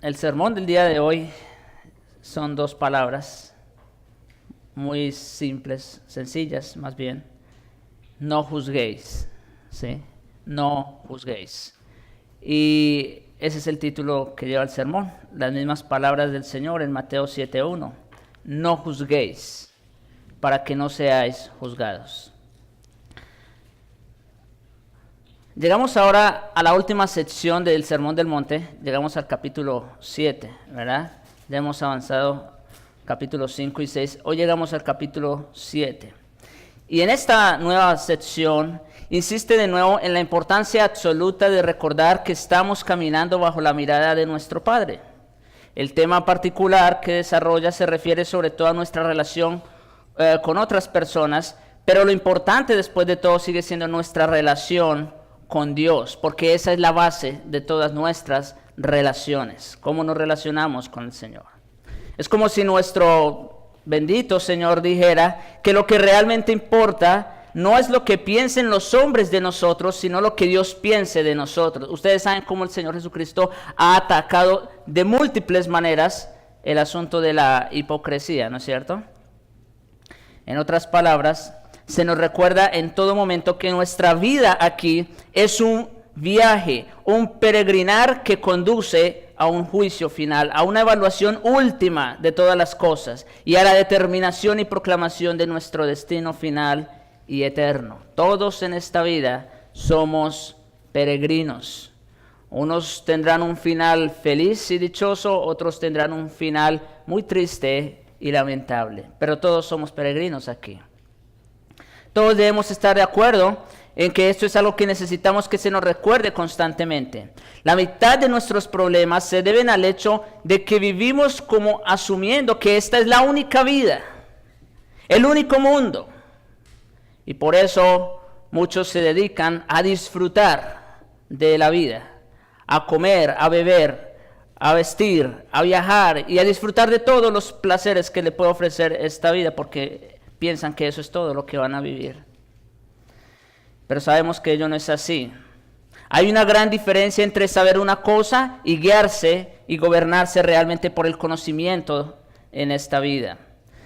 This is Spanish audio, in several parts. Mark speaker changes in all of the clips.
Speaker 1: El sermón del día de hoy son dos palabras muy simples, sencillas más bien. No juzguéis, ¿sí? No juzguéis. Y ese es el título que lleva el sermón, las mismas palabras del Señor en Mateo 7:1. No juzguéis, para que no seáis juzgados. Llegamos ahora a la última sección del Sermón del Monte, llegamos al capítulo 7, ¿verdad? Ya hemos avanzado capítulos 5 y 6, hoy llegamos al capítulo 7. Y en esta nueva sección insiste de nuevo en la importancia absoluta de recordar que estamos caminando bajo la mirada de nuestro Padre. El tema particular que desarrolla se refiere sobre todo a nuestra relación con otras personas, pero lo importante después de todo sigue siendo nuestra relación con Dios, porque esa es la base de todas nuestras relaciones, cómo nos relacionamos con el Señor. Es como si nuestro bendito Señor dijera que lo que realmente importa no es lo que piensen los hombres de nosotros, sino lo que Dios piense de nosotros. Ustedes saben cómo el Señor Jesucristo ha atacado de múltiples maneras el asunto de la hipocresía, ¿no es cierto? En otras palabras, se nos recuerda en todo momento que nuestra vida aquí es un viaje, un peregrinar que conduce a un juicio final, a una evaluación última de todas las cosas y a la determinación y proclamación de nuestro destino final y eterno. Todos en esta vida somos peregrinos. Unos tendrán un final feliz y dichoso, otros tendrán un final muy triste y lamentable, pero todos somos peregrinos aquí. Todos debemos estar de acuerdo en que esto es algo que necesitamos que se nos recuerde constantemente. La mitad de nuestros problemas se deben al hecho de que vivimos como asumiendo que esta es la única vida, el único mundo. Y por eso muchos se dedican a disfrutar de la vida, a comer, a beber, a vestir, a viajar y a disfrutar de todos los placeres que le puede ofrecer esta vida, porque piensan que eso es todo lo que van a vivir. Pero sabemos que ello no es así. Hay una gran diferencia entre saber una cosa y guiarse y gobernarse realmente por el conocimiento en esta vida.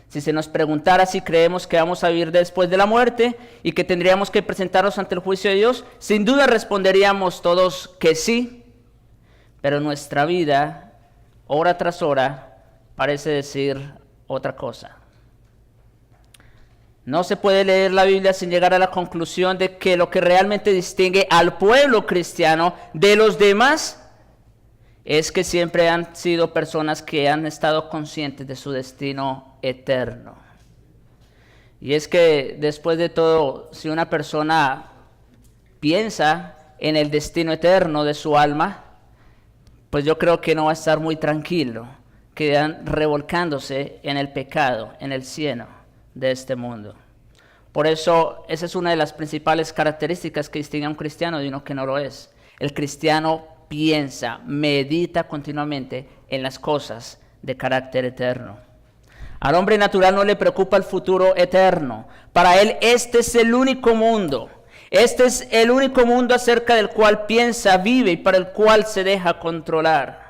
Speaker 1: Si se nos preguntara si creemos que vamos a vivir después de la muerte y que tendríamos que presentarnos ante el juicio de Dios, sin duda responderíamos todos que sí, pero nuestra vida, hora tras hora, parece decir otra cosa. No se puede leer la Biblia sin llegar a la conclusión de que lo que realmente distingue al pueblo cristiano de los demás es que siempre han sido personas que han estado conscientes de su destino eterno. Y es que después de todo, si una persona piensa en el destino eterno de su alma, pues yo creo que no va a estar muy tranquilo, quedan revolcándose en el pecado, en el cieno de este mundo. Por eso, esa es una de las principales características que distingue a un cristiano de uno que no lo es. El cristiano piensa, medita continuamente en las cosas de carácter eterno. Al hombre natural no le preocupa el futuro eterno. Para él este es el único mundo. Este es el único mundo acerca del cual piensa, vive y para el cual se deja controlar.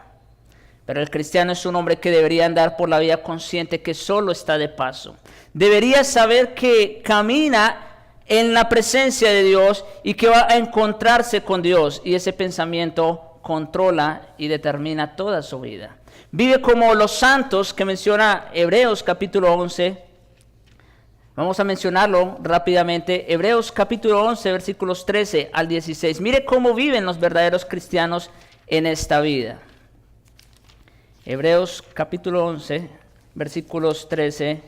Speaker 1: Pero el cristiano es un hombre que debería andar por la vida consciente que solo está de paso. Debería saber que camina en la presencia de Dios y que va a encontrarse con Dios. Y ese pensamiento controla y determina toda su vida. Vive como los santos que menciona Hebreos capítulo 11. Vamos a mencionarlo rápidamente. Hebreos capítulo 11, versículos 13 al 16. Mire cómo viven los verdaderos cristianos en esta vida. Hebreos capítulo 11, versículos 13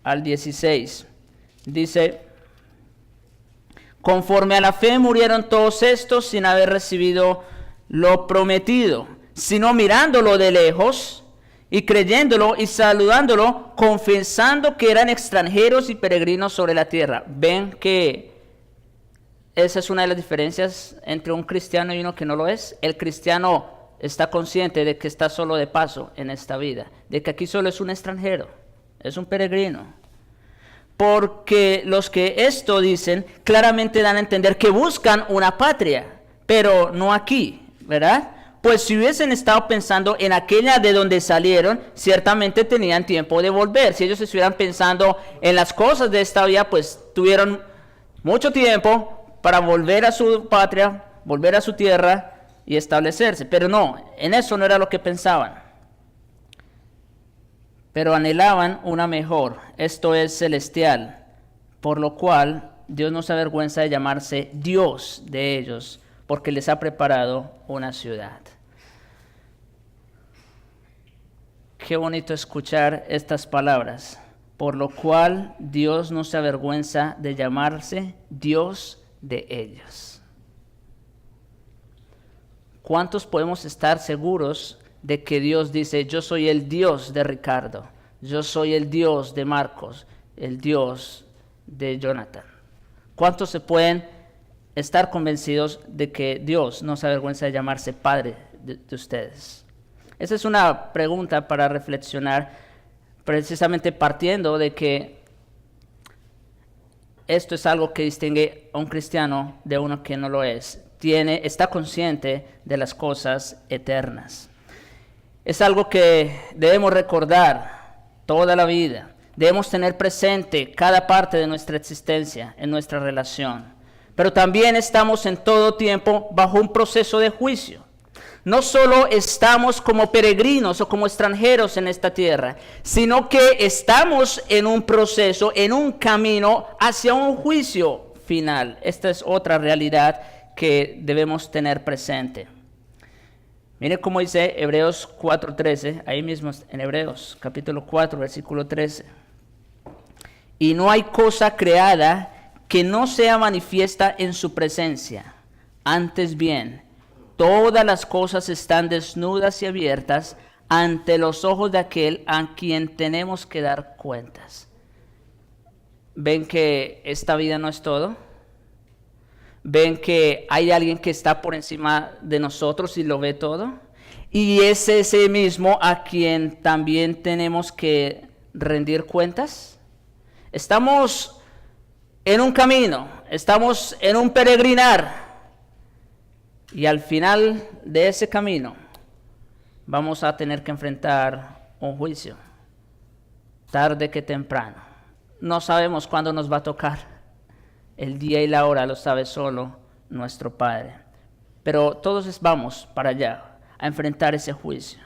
Speaker 1: al 16. Dice: conforme a la fe murieron todos estos sin haber recibido lo prometido, sino mirándolo de lejos y creyéndolo y saludándolo, confesando que eran extranjeros y peregrinos sobre la tierra. Ven que esa es una de las diferencias entre un cristiano y uno que no lo es. El cristiano está consciente de que está solo de paso en esta vida, de que aquí solo es un extranjero, es un peregrino. Porque los que esto dicen claramente dan a entender que buscan una patria, pero no aquí, ¿verdad? pues si hubiesen estado pensando en aquella de donde salieron, ciertamente tenían tiempo de volver. Si ellos estuvieran pensando en las cosas de esta vida, pues tuvieron mucho tiempo para volver a su patria, volver a su tierra y establecerse. Pero no, en eso no era lo que pensaban. Pero anhelaban una mejor, esto es celestial, por lo cual Dios no se avergüenza de llamarse Dios de ellos, porque les ha preparado una ciudad. Qué bonito escuchar estas palabras, por lo cual Dios no se avergüenza de llamarse Dios de ellos. ¿Cuántos podemos estar seguros de que Dios dice, yo soy el Dios de Ricardo, yo soy el Dios de Marcos, el Dios de Jonathan? ¿Cuántos se pueden estar convencidos de que Dios no se avergüenza de llamarse Padre de ustedes? Esa es una pregunta para reflexionar, precisamente partiendo de que esto es algo que distingue a un cristiano de uno que no lo es. Está consciente de las cosas eternas. Es algo que debemos recordar toda la vida. Debemos tener presente cada parte de nuestra existencia en nuestra relación. Pero también estamos en todo tiempo bajo un proceso de juicio. No solo estamos como peregrinos o como extranjeros en esta tierra, sino que estamos en un proceso, en un camino hacia un juicio final. Esta es otra realidad que debemos tener presente. Mire cómo dice Hebreos 4:13, ahí mismo en Hebreos capítulo 4, versículo 13. Y no hay cosa creada que no sea manifiesta en su presencia. Antes bien, todas las cosas están desnudas y abiertas ante los ojos de aquel a quien tenemos que dar cuentas. ¿Ven que esta vida no es todo? ¿Ven que hay alguien que está por encima de nosotros y lo ve todo? Y es ese mismo a quien también tenemos que rendir cuentas. Estamos en un camino, estamos en un peregrinar. Y al final de ese camino vamos a tener que enfrentar un juicio, tarde que temprano. No sabemos cuándo nos va a tocar. El día y la hora lo sabe solo nuestro Padre. Pero todos vamos para allá a enfrentar ese juicio.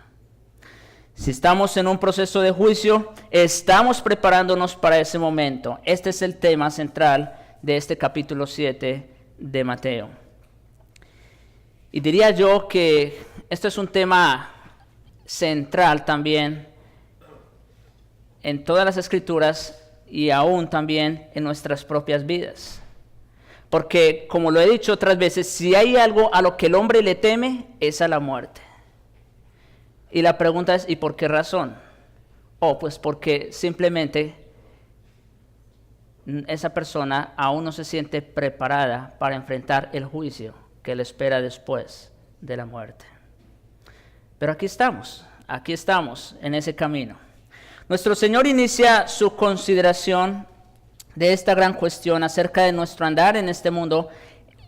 Speaker 1: Si estamos en un proceso de juicio, estamos preparándonos para ese momento. Este es el tema central de este capítulo 7 de Mateo. Y diría yo que esto es un tema central también en todas las Escrituras y aún también en nuestras propias vidas. Porque, como lo he dicho otras veces, si hay algo a lo que el hombre le teme, es a la muerte. Y la pregunta es, ¿y por qué razón? Pues porque simplemente esa persona aún no se siente preparada para enfrentar el juicio que le espera después de la muerte. Pero aquí estamos en ese camino. Nuestro Señor inicia su consideración de esta gran cuestión acerca de nuestro andar en este mundo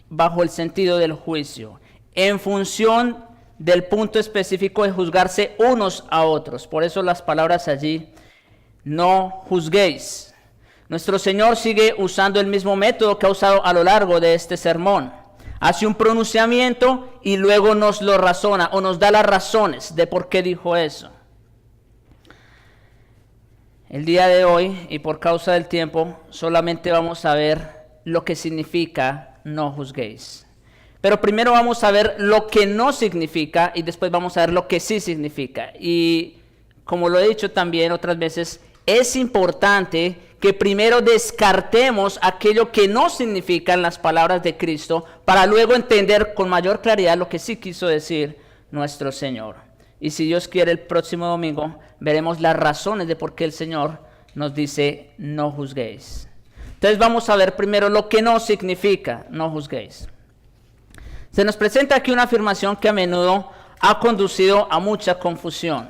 Speaker 1: bajo el sentido del juicio, en función del punto específico de juzgarse unos a otros. Por eso las palabras allí, no juzguéis. Nuestro Señor sigue usando el mismo método que ha usado a lo largo de este sermón. Hace un pronunciamiento y luego nos lo razona o nos da las razones de por qué dijo eso. El día de hoy, y por causa del tiempo, solamente vamos a ver lo que significa no juzguéis. Pero primero vamos a ver lo que no significa y después vamos a ver lo que sí significa. Y como lo he dicho también otras veces, es importante que primero descartemos aquello que no significan las palabras de Cristo para luego entender con mayor claridad lo que sí quiso decir nuestro Señor. Y si Dios quiere, el próximo domingo veremos las razones de por qué el Señor nos dice no juzguéis. Entonces vamos a ver primero lo que no significa no juzguéis. Se nos presenta aquí una afirmación que a menudo ha conducido a mucha confusión.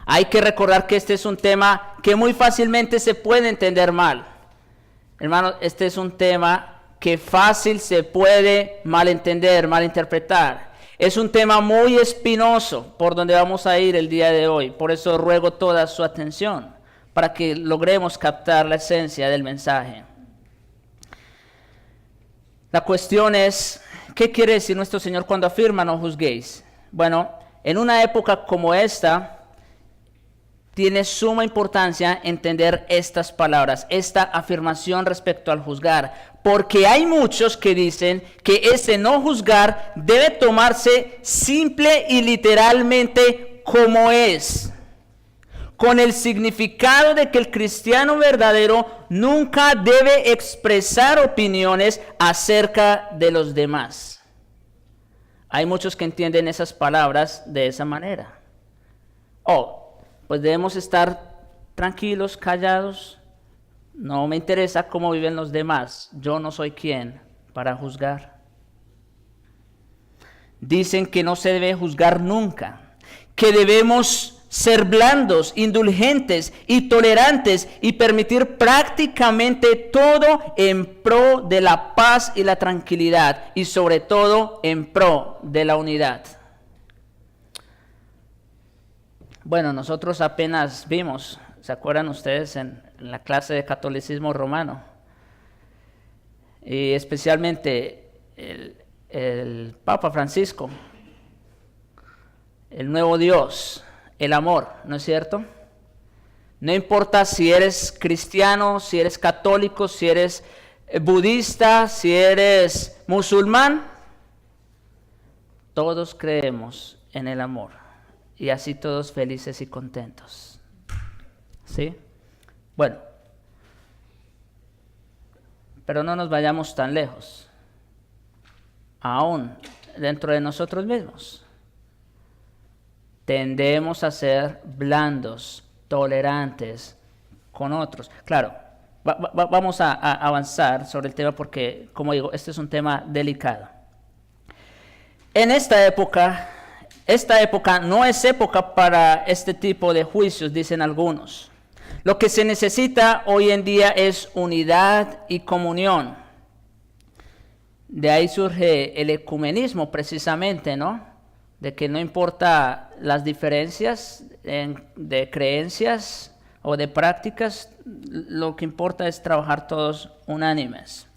Speaker 1: Hay que recordar que este es un tema que muy fácilmente se puede entender mal. Hermanos, este es un tema que fácil se puede malentender, malinterpretar. Es un tema muy espinoso por donde vamos a ir el día de hoy. Por eso ruego toda su atención para que logremos captar la esencia del mensaje. La cuestión es, ¿qué quiere decir nuestro Señor cuando afirma no juzguéis? Bueno, en una época como esta, tiene suma importancia entender estas palabras, esta afirmación respecto al juzgar, porque hay muchos que dicen que ese no juzgar debe tomarse simple y literalmente como es, con el significado de que el cristiano verdadero nunca debe expresar opiniones acerca de los demás. Hay muchos que entienden esas palabras de esa manera. Pues debemos estar tranquilos, callados. No me interesa cómo viven los demás. Yo no soy quien para juzgar. Dicen que no se debe juzgar nunca, que debemos ser blandos, indulgentes y tolerantes y permitir prácticamente todo en pro de la paz y la tranquilidad y sobre todo en pro de la unidad. Bueno, nosotros apenas vimos, ¿se acuerdan ustedes en la clase de catolicismo romano? Y especialmente el Papa Francisco, el nuevo Dios, el amor, ¿no es cierto? No importa si eres cristiano, si eres católico, si eres budista, si eres musulmán, todos creemos en el amor. Y así todos felices y contentos. ¿Sí? Bueno. Pero no nos vayamos tan lejos. Aún dentro de nosotros mismos. Tendemos a ser blandos, tolerantes con otros. Claro, vamos a avanzar sobre el tema porque, como digo, este es un tema delicado. En esta época no es época para este tipo de juicios, dicen algunos. Lo que se necesita hoy en día es unidad y comunión. De ahí surge el ecumenismo precisamente, ¿no? De que no importa las diferencias de creencias o de prácticas, lo que importa es trabajar todos unánimes.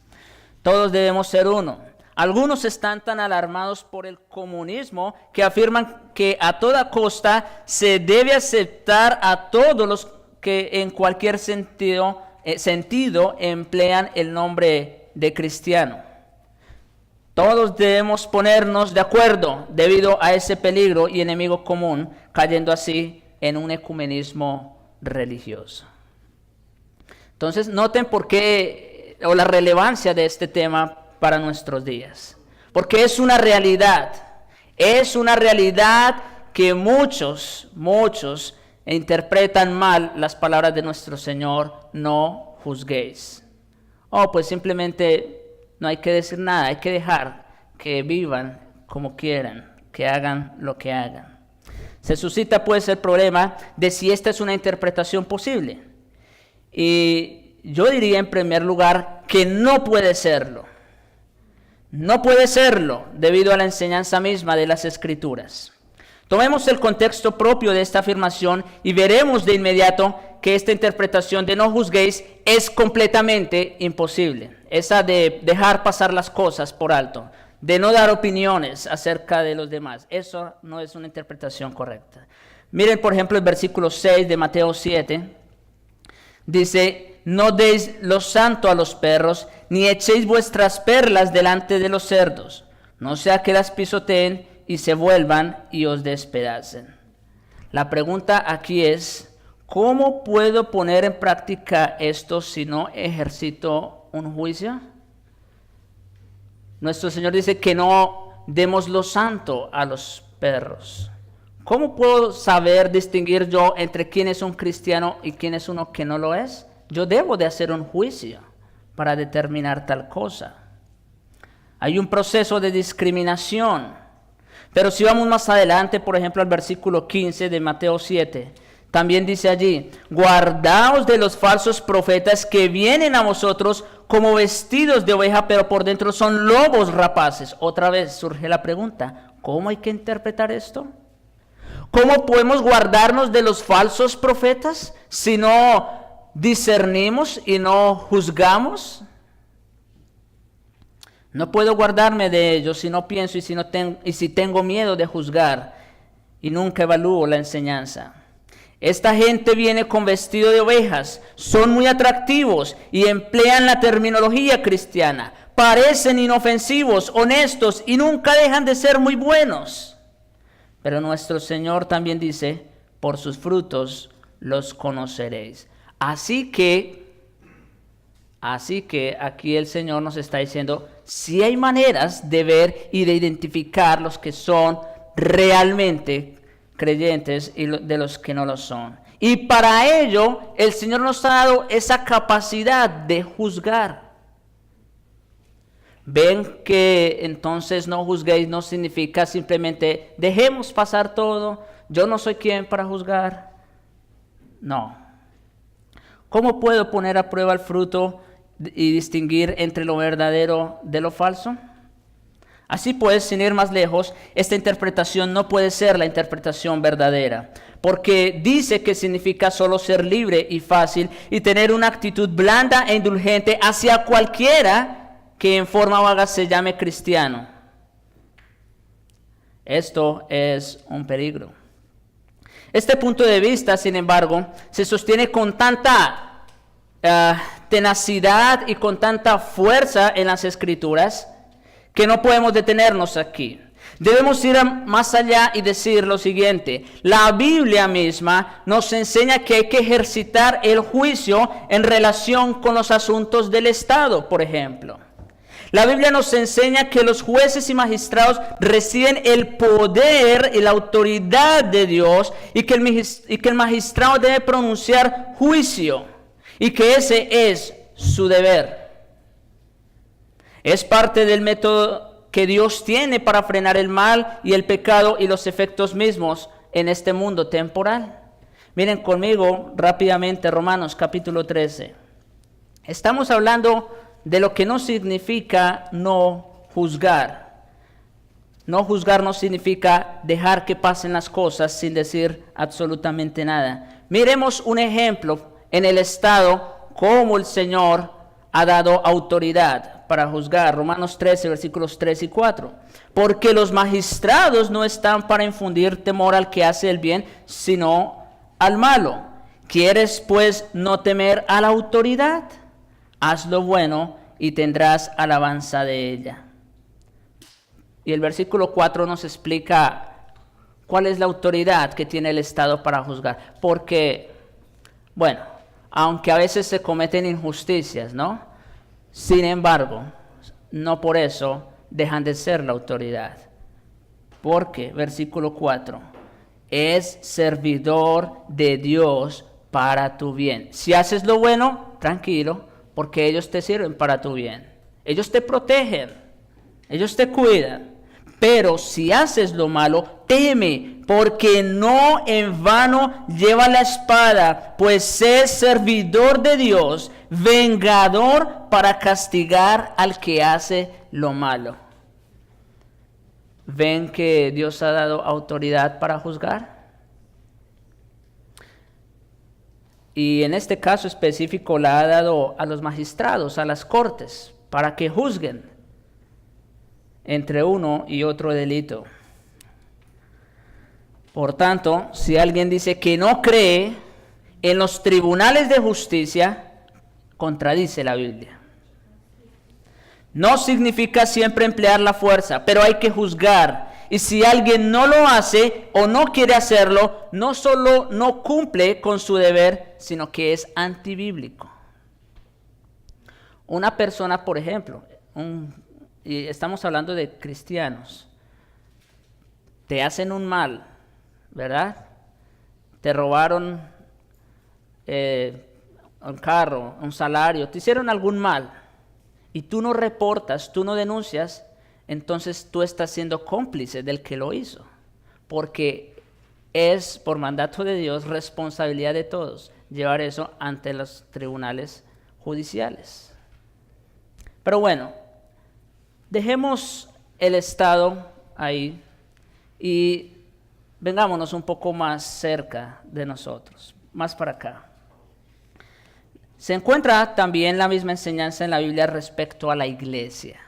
Speaker 1: Todos debemos ser uno. Algunos están tan alarmados por el comunismo que afirman que a toda costa se debe aceptar a todos los que en cualquier sentido emplean el nombre de cristiano. Todos debemos ponernos de acuerdo debido a ese peligro y enemigo común, cayendo así en un ecumenismo religioso. Entonces, noten por qué o la relevancia de este tema para nuestros días, porque es una realidad que muchos interpretan mal las palabras de nuestro Señor, no juzguéis. Pues simplemente no hay que decir nada, hay que dejar que vivan como quieran, que hagan lo que hagan. Se suscita pues el problema de si esta es una interpretación posible, y yo diría en primer lugar que no puede serlo. No puede serlo debido a la enseñanza misma de las Escrituras. Tomemos el contexto propio de esta afirmación y veremos de inmediato que esta interpretación de no juzguéis es completamente imposible. Esa de dejar pasar las cosas por alto, de no dar opiniones acerca de los demás. Eso no es una interpretación correcta. Miren, por ejemplo, el versículo 6 de Mateo 7. Dice: no deis lo santo a los perros, ni echéis vuestras perlas delante de los cerdos, no sea que las pisoteen y se vuelvan y os despedacen. La pregunta aquí es, ¿cómo puedo poner en práctica esto si no ejercito un juicio? Nuestro Señor dice que no demos lo santo a los perros. ¿Cómo puedo saber distinguir yo entre quién es un cristiano y quién es uno que no lo es? Yo debo de hacer un juicio para determinar tal cosa. Hay un proceso de discriminación. Pero si vamos más adelante, por ejemplo, al versículo 15 de Mateo 7, también dice allí: guardaos de los falsos profetas que vienen a vosotros como vestidos de oveja, pero por dentro son lobos rapaces. Otra vez surge la pregunta: ¿Cómo hay que interpretar esto? ¿Cómo podemos guardarnos de los falsos profetas si no discernimos y no juzgamos? No puedo guardarme de ellos si no pienso y si tengo miedo de juzgar y nunca evalúo la enseñanza. Esta gente viene con vestido de ovejas, son muy atractivos y emplean la terminología cristiana. Parecen inofensivos, honestos y nunca dejan de ser muy buenos. Pero nuestro Señor también dice, por sus frutos los conoceréis. Así que aquí el Señor nos está diciendo, si hay maneras de ver y de identificar los que son realmente creyentes y de los que no lo son. Y para ello, el Señor nos ha dado esa capacidad de juzgar. Ven que entonces no juzguéis no significa simplemente dejemos pasar todo, yo no soy quien para juzgar. No. ¿Cómo puedo poner a prueba el fruto y distinguir entre lo verdadero de lo falso? Así pues, sin ir más lejos, esta interpretación no puede ser la interpretación verdadera, porque dice que significa solo ser libre y fácil y tener una actitud blanda e indulgente hacia cualquiera que en forma vaga se llame cristiano. Esto es un peligro. Este punto de vista, sin embargo, se sostiene con tanta tenacidad y con tanta fuerza en las Escrituras que no podemos detenernos aquí. Debemos ir más allá y decir lo siguiente: la Biblia misma nos enseña que hay que ejercitar el juicio en relación con los asuntos del Estado, por ejemplo. La Biblia nos enseña que los jueces y magistrados reciben el poder y la autoridad de Dios y que el magistrado debe pronunciar juicio y que ese es su deber. Es parte del método que Dios tiene para frenar el mal y el pecado y los efectos mismos en este mundo temporal. Miren conmigo rápidamente Romanos capítulo 13. Estamos hablando de lo que no significa no juzgar. No juzgar no significa dejar que pasen las cosas sin decir absolutamente nada. Miremos un ejemplo en el Estado, cómo el Señor ha dado autoridad para juzgar. Romanos 13, versículos 3 y 4. Porque los magistrados no están para infundir temor al que hace el bien, sino al malo. ¿Quieres pues no temer a la autoridad? Haz lo bueno y tendrás alabanza de ella. Y el versículo 4 nos explica cuál es la autoridad que tiene el Estado para juzgar. Porque, bueno, aunque a veces se cometen injusticias, ¿no? Sin embargo, no por eso dejan de ser la autoridad. Porque, versículo 4, es servidor de Dios para tu bien. Si haces lo bueno, tranquilo, porque ellos te sirven para tu bien. Ellos te protegen, ellos te cuidan. Pero si haces lo malo, teme, porque no en vano lleva la espada, pues es servidor de Dios, vengador para castigar al que hace lo malo. ¿Ven que Dios ha dado autoridad para juzgar? Y en este caso específico la ha dado a los magistrados, a las cortes, para que juzguen entre uno y otro delito. Por tanto, si alguien dice que no cree en los tribunales de justicia, contradice la Biblia. No significa siempre emplear la fuerza, pero hay que juzgar. Y si alguien no lo hace o no quiere hacerlo, no solo no cumple con su deber, sino que es antibíblico. Una persona, por ejemplo, y estamos hablando de cristianos, te hacen un mal, ¿verdad? Te robaron un carro, un salario, te hicieron algún mal, y tú no reportas, tú no denuncias, entonces tú estás siendo cómplice del que lo hizo, porque es por mandato de Dios responsabilidad de todos llevar eso ante los tribunales judiciales. Pero bueno, dejemos el Estado ahí Y vengámonos un poco más cerca de nosotros, más para acá. Se encuentra también la misma enseñanza en la Biblia respecto a la iglesia.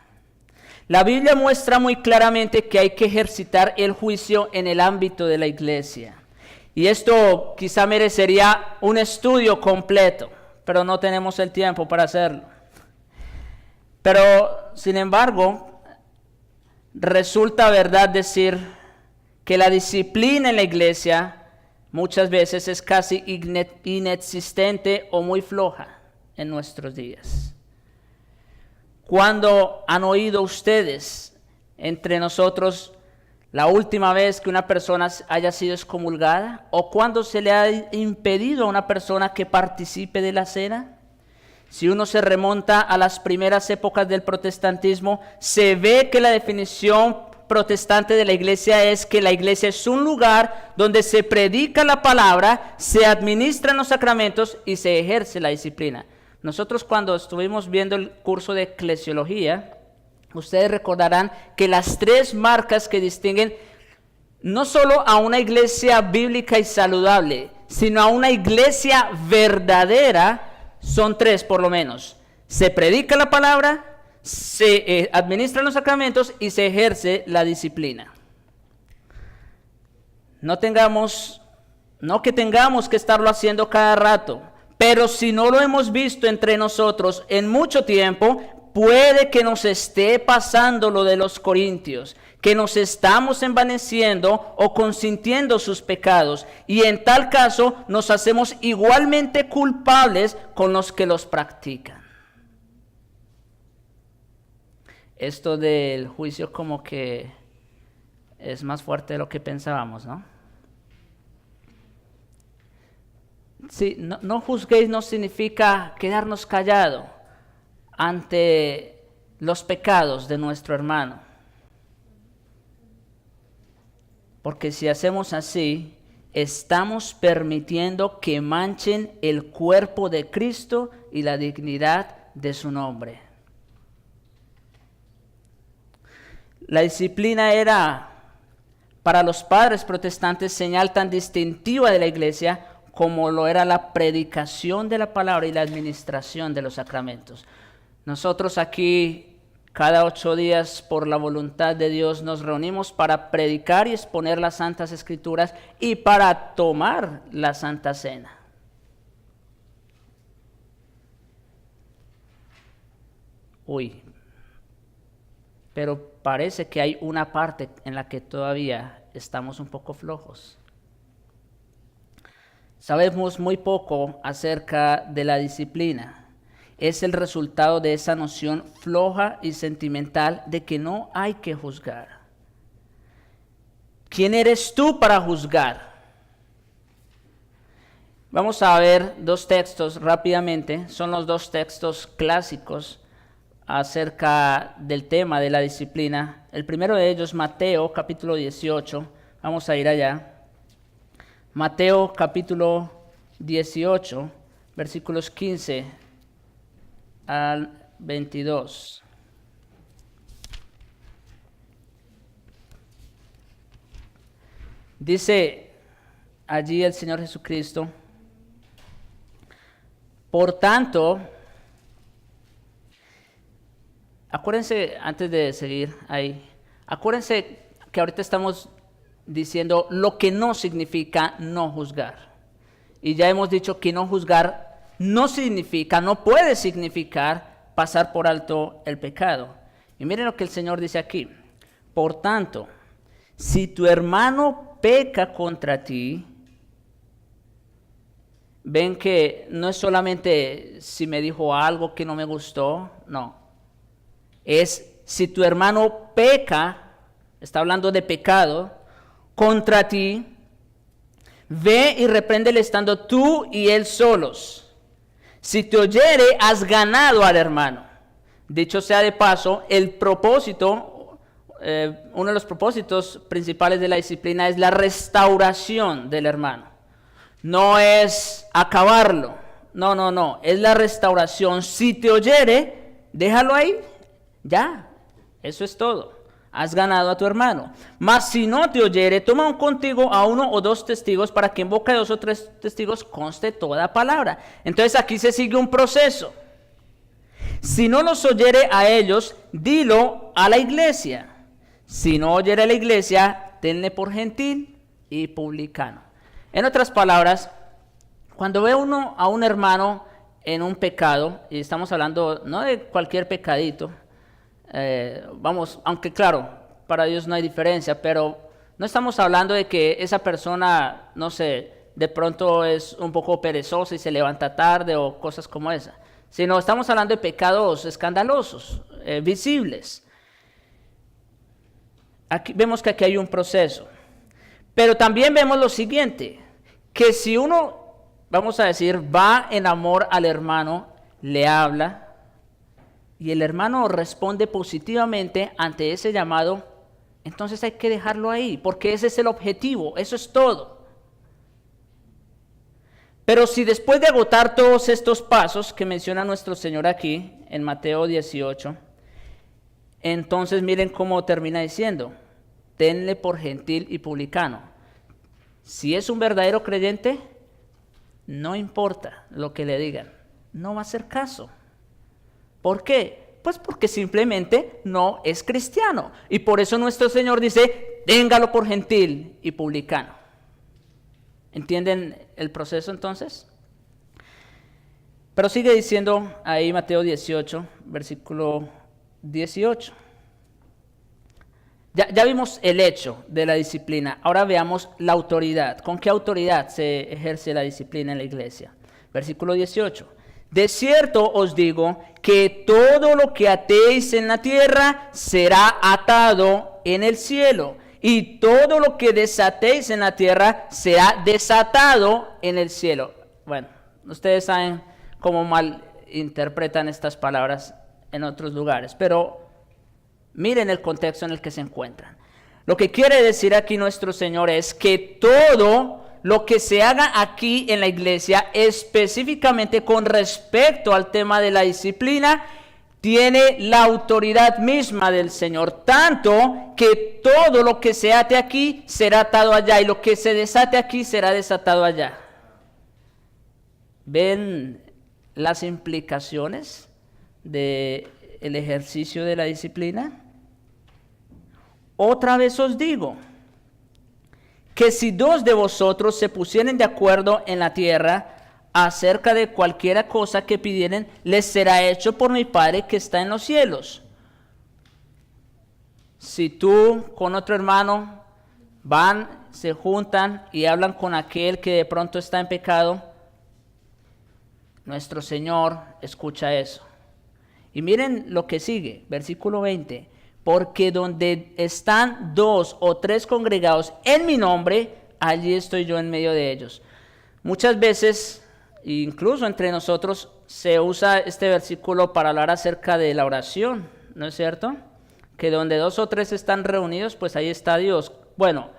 Speaker 1: La Biblia muestra muy claramente que hay que ejercitar el juicio en el ámbito de la iglesia. Y esto quizá merecería un estudio completo, pero no tenemos el tiempo para hacerlo. Pero, sin embargo, resulta verdad decir que la disciplina en la iglesia muchas veces es casi inexistente o muy floja en nuestros días. ¿Cuándo han oído ustedes entre nosotros la última vez que una persona haya sido excomulgada? ¿O cuándo se le ha impedido a una persona que participe de la cena? Si uno se remonta a las primeras épocas del protestantismo, se ve que la definición protestante de la iglesia es que la iglesia es un lugar donde se predica la palabra, se administran los sacramentos y se ejerce la disciplina. Nosotros cuando estuvimos viendo el curso de eclesiología, ustedes recordarán que las tres marcas que distinguen no solo a una iglesia bíblica y saludable, sino a una iglesia verdadera, son tres por lo menos. Se predica la palabra, se administran los sacramentos y se ejerce la disciplina. No que tengamos que estarlo haciendo cada rato, pero si no lo hemos visto entre nosotros en mucho tiempo, puede que nos esté pasando lo de los corintios, que nos estamos envaneciendo o consintiendo sus pecados, y en tal caso nos hacemos igualmente culpables con los que los practican. Esto del juicio como que es más fuerte de lo que pensábamos, ¿no? Sí, no juzguéis no significa quedarnos callados ante los pecados de nuestro hermano. Porque si hacemos así, estamos permitiendo que manchen el cuerpo de Cristo y la dignidad de su nombre. La disciplina era para los padres protestantes señal tan distintiva de la iglesia como lo era la predicación de la palabra y la administración de los sacramentos. Nosotros aquí cada 8 días por la voluntad de Dios nos reunimos para predicar y exponer las Santas Escrituras y para tomar la Santa Cena. Pero parece que hay una parte en la que todavía estamos un poco flojos. Sabemos muy poco acerca de la disciplina. Es el resultado de esa noción floja y sentimental de que no hay que juzgar. ¿Quién eres tú para juzgar? Vamos a ver 2 textos rápidamente. Son los 2 textos clásicos acerca del tema de la disciplina. El primero de ellos, Mateo, capítulo 18. Vamos a ir allá. Mateo, capítulo 18, versículos 15 al 22. Dice allí el Señor Jesucristo: por tanto, acuérdense, antes de seguir ahí, acuérdense que ahorita estamos diciendo lo que no significa no juzgar. Y ya hemos dicho que no juzgar no significa, no puede significar pasar por alto el pecado. Y miren lo que el Señor dice aquí: por tanto, si tu hermano peca contra ti, ven que no es solamente si me dijo algo que no me gustó, no. Es si tu hermano peca, está hablando de pecado, contra ti, ve y repréndele estando tú y él solos. Si te oyere, has ganado al hermano. Dicho sea de paso, el propósito, uno de los propósitos principales de la disciplina es la restauración del hermano. No es acabarlo, no, es la restauración. Si te oyere, déjalo ahí, ya, eso es todo. has ganado a tu hermano. Mas si no te oyere, toma contigo a 1 o 2 testigos, para que en boca de 2 o 3 testigos conste toda palabra. Entonces aquí se sigue un proceso. Si no los oyere a ellos, dilo a la iglesia. Si no oyere a la iglesia, tenle por gentil y publicano. En otras palabras, cuando ve uno a un hermano en un pecado, y estamos hablando no de cualquier pecadito, aunque claro, para Dios no hay diferencia, pero no estamos hablando de que esa persona, no sé, de pronto es un poco perezosa y se levanta tarde o cosas como esa, sino estamos hablando de pecados escandalosos, visibles. Aquí vemos que aquí hay un proceso, pero también vemos lo siguiente, que si uno, vamos a decir, va en amor al hermano, le habla, y el hermano responde positivamente ante ese llamado, entonces hay que dejarlo ahí, porque ese es el objetivo, eso es todo. Pero si después de agotar todos estos pasos que menciona nuestro Señor aquí, en Mateo 18, entonces miren cómo termina diciendo, tenle por gentil y publicano. Si es un verdadero creyente, no importa lo que le digan, no va a hacer caso. ¿Por qué? Pues porque simplemente no es cristiano. Y por eso nuestro Señor dice, téngalo por gentil y publicano. ¿Entienden el proceso entonces? Pero sigue diciendo ahí Mateo 18, versículo 18. Ya vimos el hecho de la disciplina, ahora veamos la autoridad. ¿Con qué autoridad se ejerce la disciplina en la iglesia? Versículo 18. De cierto os digo que todo lo que atéis en la tierra será atado en el cielo, y todo lo que desatéis en la tierra será desatado en el cielo. Bueno, ustedes saben cómo malinterpretan estas palabras en otros lugares, pero miren el contexto en el que se encuentran. Lo que quiere decir aquí nuestro Señor es que todo lo que se haga aquí en la iglesia, específicamente con respecto al tema de la disciplina, tiene la autoridad misma del Señor, tanto que todo lo que se ate aquí será atado allá, y lo que se desate aquí será desatado allá. ¿Ven las implicaciones del ejercicio de la disciplina? Otra vez os digo, que si 2 de vosotros se pusieren de acuerdo en la tierra acerca de cualquiera cosa que pidieren, les será hecho por mi Padre que está en los cielos. Si tú con otro hermano van, se juntan y hablan con aquel que de pronto está en pecado, nuestro Señor escucha eso. Y miren lo que sigue, versículo 20. Porque donde están 2 o 3 congregados en mi nombre, allí estoy yo en medio de ellos. Muchas veces, incluso entre nosotros, se usa este versículo para hablar acerca de la oración, ¿no es cierto? Que donde 2 o 3 están reunidos, pues ahí está Dios. Bueno,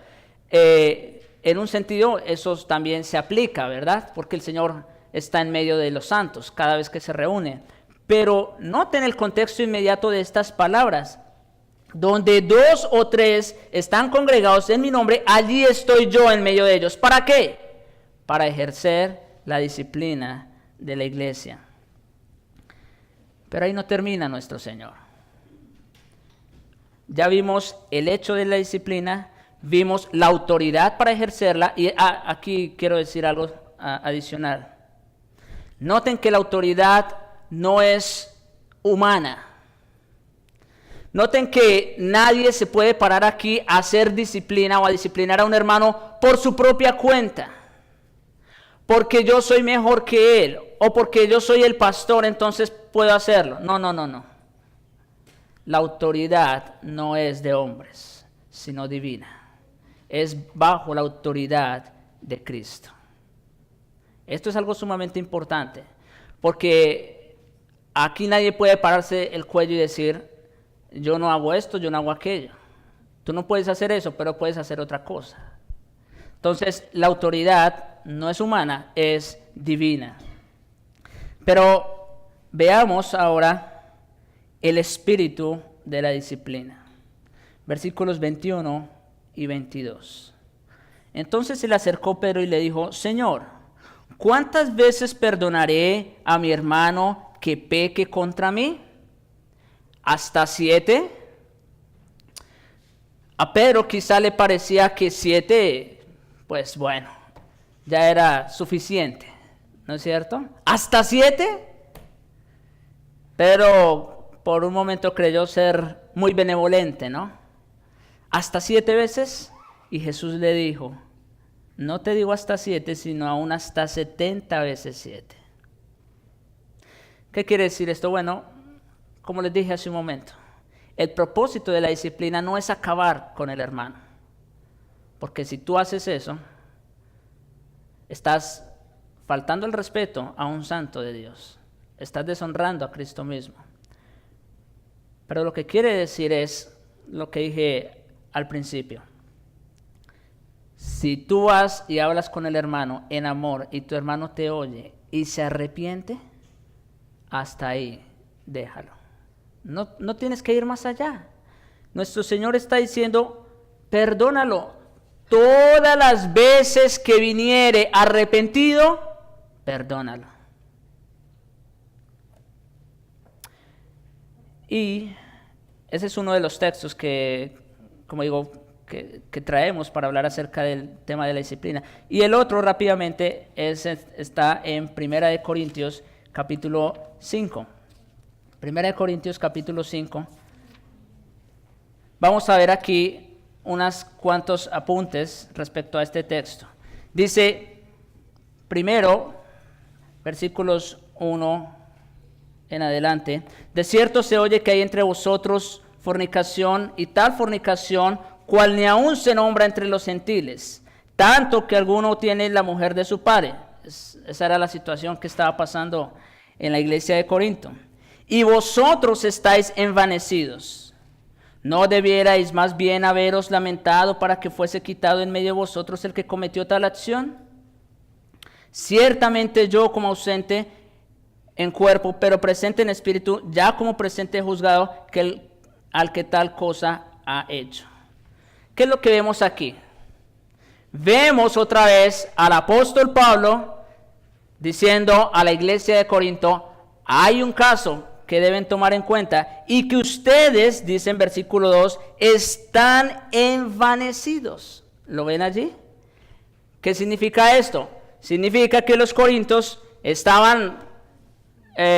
Speaker 1: en un sentido eso también se aplica, ¿verdad? Porque el Señor está en medio de los santos cada vez que se reúne. Pero noten el contexto inmediato de estas palabras. Donde 2 o 3 están congregados en mi nombre, allí estoy yo en medio de ellos. ¿Para qué? Para ejercer la disciplina de la iglesia. Pero ahí no termina nuestro Señor. Ya vimos el hecho de la disciplina, vimos la autoridad para ejercerla, y aquí quiero decir algo adicional. Noten que la autoridad no es humana. Noten que nadie se puede parar aquí a hacer disciplina o a disciplinar a un hermano por su propia cuenta. Porque yo soy mejor que él, o porque yo soy el pastor, entonces puedo hacerlo. No. La autoridad no es de hombres, sino divina. Es bajo la autoridad de Cristo. Esto es algo sumamente importante, porque aquí nadie puede pararse el cuello y decir, yo no hago esto, yo no hago aquello. Tú no puedes hacer eso, pero puedes hacer otra cosa. Entonces, la autoridad no es humana, es divina. Pero veamos ahora el espíritu de la disciplina. versículos 21 y 22. Entonces se le acercó Pedro y le dijo: Señor, ¿cuántas veces perdonaré a mi hermano que peque contra mí? ¿Hasta 7? A Pedro quizá le parecía que 7, pues bueno, ya era suficiente, ¿no es cierto? ¿Hasta 7? Pero por un momento creyó ser muy benevolente, ¿no? ¿Hasta 7 veces? Y Jesús le dijo: no te digo hasta 7, sino aún hasta 70 veces 7. ¿Qué quiere decir esto? Bueno, como les dije hace un momento, el propósito de la disciplina no es acabar con el hermano. Porque si tú haces eso, estás faltando el respeto a un santo de Dios. Estás deshonrando a Cristo mismo. Pero lo que quiere decir es lo que dije al principio. Si tú vas y hablas con el hermano en amor y tu hermano te oye y se arrepiente, hasta ahí déjalo. No tienes que ir más allá. Nuestro Señor está diciendo: perdónalo. Todas las veces que viniere arrepentido, perdónalo. Y ese es uno de los textos que, como digo, que traemos para hablar acerca del tema de la disciplina. Y el otro, rápidamente, está en 1 Corintios capítulo 5. 1 Corintios capítulo 5. Vamos a ver aquí unos cuantos apuntes respecto a este texto. Dice, primero, versículos 1 en adelante: de cierto se oye que hay entre vosotros fornicación, y tal fornicación cual ni aún se nombra entre los gentiles, tanto que alguno tiene la mujer de su padre. Esa era la situación que estaba pasando en la iglesia de Corinto. Y vosotros estáis envanecidos. ¿No debierais más bien haberos lamentado para que fuese quitado en medio de vosotros el que cometió tal acción? Ciertamente yo, como ausente en cuerpo, pero presente en espíritu, ya como presente he juzgado al que tal cosa ha hecho. ¿Qué es lo que vemos aquí? Vemos otra vez al apóstol Pablo diciendo a la iglesia de Corinto: hay un caso que deben tomar en cuenta, y que ustedes, dice en versículo 2, están envanecidos. ¿Lo ven allí? ¿Qué significa esto? Significa que los corintios estaban,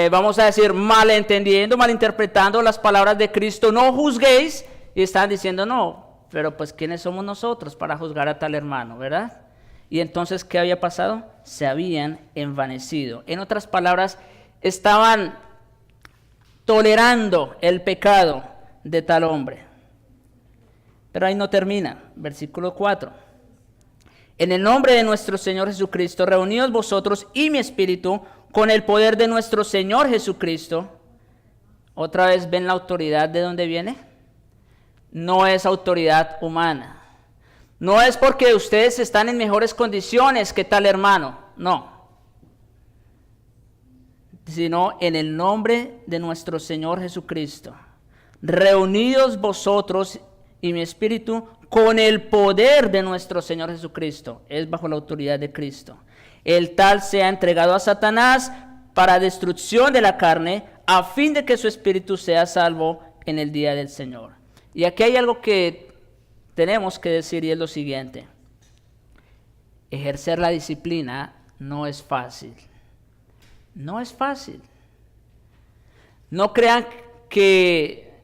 Speaker 1: vamos a decir, malentendiendo, malinterpretando las palabras de Cristo: no juzguéis, y están diciendo: no, pero pues ¿quiénes somos nosotros para juzgar a tal hermano, verdad? Y entonces, ¿qué había pasado? Se habían envanecido. En otras palabras, estaban tolerando el pecado de tal hombre. Pero ahí no termina. Versículo 4. En el nombre de nuestro Señor Jesucristo, reunidos vosotros y mi espíritu, con el poder de nuestro Señor Jesucristo. Otra vez ven la autoridad de dónde viene. No es autoridad humana. No es porque ustedes están en mejores condiciones que tal hermano. No. Sino en el nombre de nuestro Señor Jesucristo. Reunidos vosotros y mi espíritu con el poder de nuestro Señor Jesucristo. Es bajo la autoridad de Cristo. El tal sea entregado a Satanás para destrucción de la carne, a fin de que su espíritu sea salvo en el día del Señor. Y aquí hay algo que tenemos que decir, y es lo siguiente: ejercer la disciplina no es fácil. No es fácil. No crean que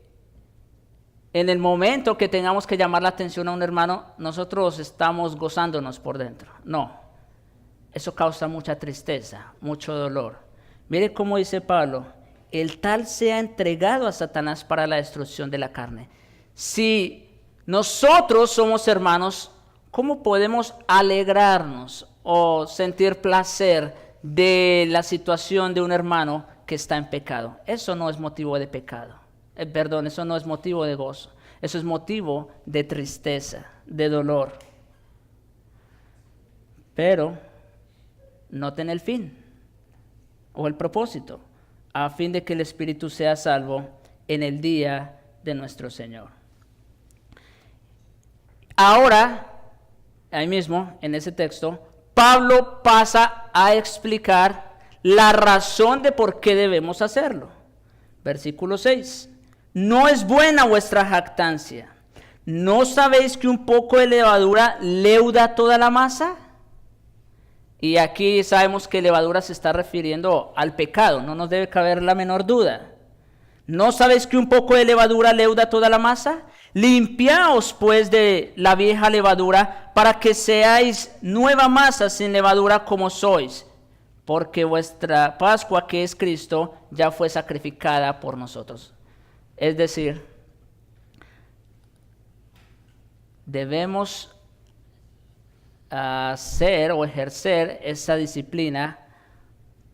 Speaker 1: en el momento que tengamos que llamar la atención a un hermano, nosotros estamos gozándonos por dentro. No. Eso causa mucha tristeza, mucho dolor. Mire cómo dice Pablo: el tal sea entregado a Satanás para la destrucción de la carne. Si nosotros somos hermanos, ¿cómo podemos alegrarnos o sentir placer de la situación de un hermano que está en pecado? Eso no es motivo de pecado. Eso no es motivo de gozo. Eso es motivo de tristeza, de dolor. Pero noten el fin o el propósito: a fin de que el espíritu sea salvo en el día de nuestro Señor. Ahora, ahí mismo, en ese texto, Pablo pasa a explicar la razón de por qué debemos hacerlo. Versículo 6. No es buena vuestra jactancia. ¿No sabéis que un poco de levadura leuda toda la masa? Y aquí sabemos que levadura se está refiriendo al pecado, no nos debe caber la menor duda. ¿No sabéis que un poco de levadura leuda toda la masa? Limpiaos pues de la vieja levadura para que seáis nueva masa sin levadura como sois, porque vuestra Pascua, que es Cristo, ya fue sacrificada por nosotros. Es decir, debemos hacer o ejercer esa disciplina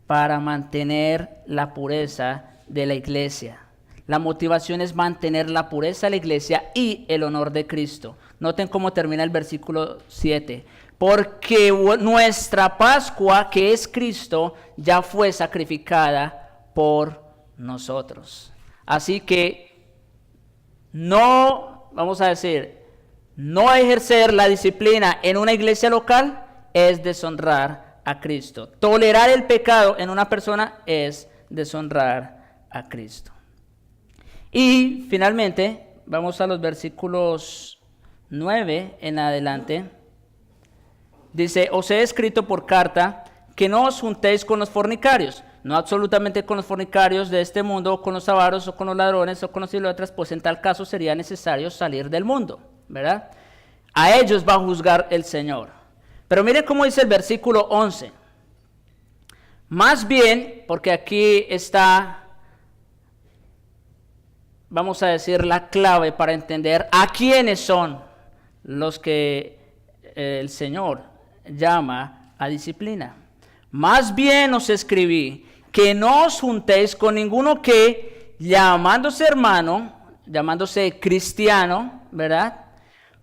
Speaker 1: para mantener la pureza de la iglesia. La motivación es mantener la pureza de la iglesia y el honor de Cristo. Noten cómo termina el versículo 7. Porque nuestra Pascua, que es Cristo, ya fue sacrificada por nosotros. Así que no, vamos a decir, no ejercer la disciplina en una iglesia local es deshonrar a Cristo. Tolerar el pecado en una persona es deshonrar a Cristo. Y finalmente, vamos a los versículos 9 en adelante. Dice, os he escrito por carta que no os juntéis con los fornicarios, no absolutamente con los fornicarios de este mundo, o con los avaros, o con los ladrones, o con los idólatras, pues en tal caso sería necesario salir del mundo, ¿verdad? A ellos va a juzgar el Señor. Pero mire cómo dice el versículo 11. Más bien, porque aquí está, vamos a decir, la clave para entender a quiénes son los que el Señor llama a disciplina. Más bien os escribí que no os juntéis con ninguno que, llamándose hermano, llamándose cristiano, ¿verdad?,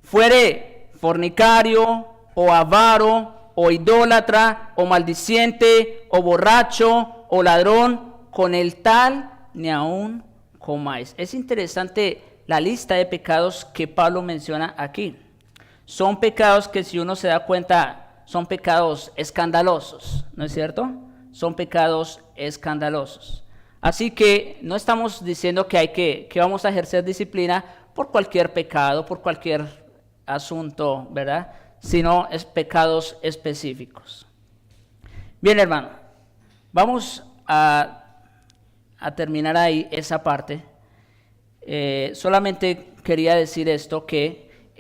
Speaker 1: fuere fornicario, o avaro, o idólatra, o maldiciente, o borracho, o ladrón, con el tal ni aún comáis. Es interesante la lista de pecados que Pablo menciona aquí. Son pecados que, si uno se da cuenta, son pecados escandalosos, ¿no es cierto? Son pecados escandalosos. Así que no estamos diciendo que vamos a ejercer disciplina por cualquier pecado, por cualquier asunto, ¿verdad?, sino es pecados específicos. Bien, hermano, vamos a terminar ahí esa parte. Solamente quería decir esto, que